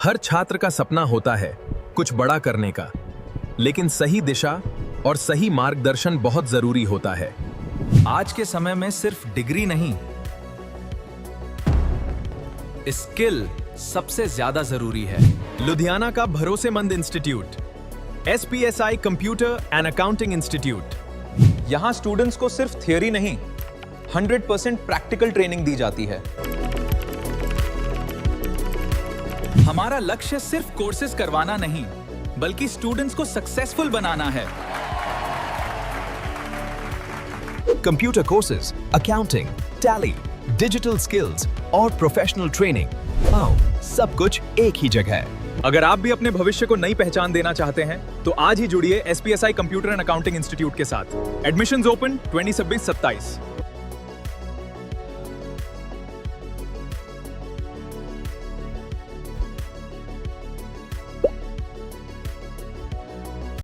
हर छात्र का सपना होता है कुछ बड़ा करने का, लेकिन सही दिशा और सही मार्गदर्शन बहुत जरूरी होता है। आज के समय में सिर्फ डिग्री नहीं, स्किल सबसे ज्यादा जरूरी है। लुधियाना का भरोसेमंद institute, SPSI computer and accounting institute. यहाँ स्टूडेंट्स को सिर्फ थियरी नहीं, 100% प्रैक्टिकल ट्रेनिंग दी जाती है। हमारा लक्ष्य सिर्फ कोर्सेज करवाना नहीं, बल्कि स्टूडेंट्स को सक्सेसफुल बनाना है। Computer courses, accounting, tally, digital skills और प्रोफेशनल ट्रेनिंग, आओ सब कुछ एक ही जगह। अगर आप भी अपने भविष्य को नई पहचान देना चाहते हैं, तो आज ही जुड़िए SPSI computer and accounting institute के साथ। Admissions open 2026-27।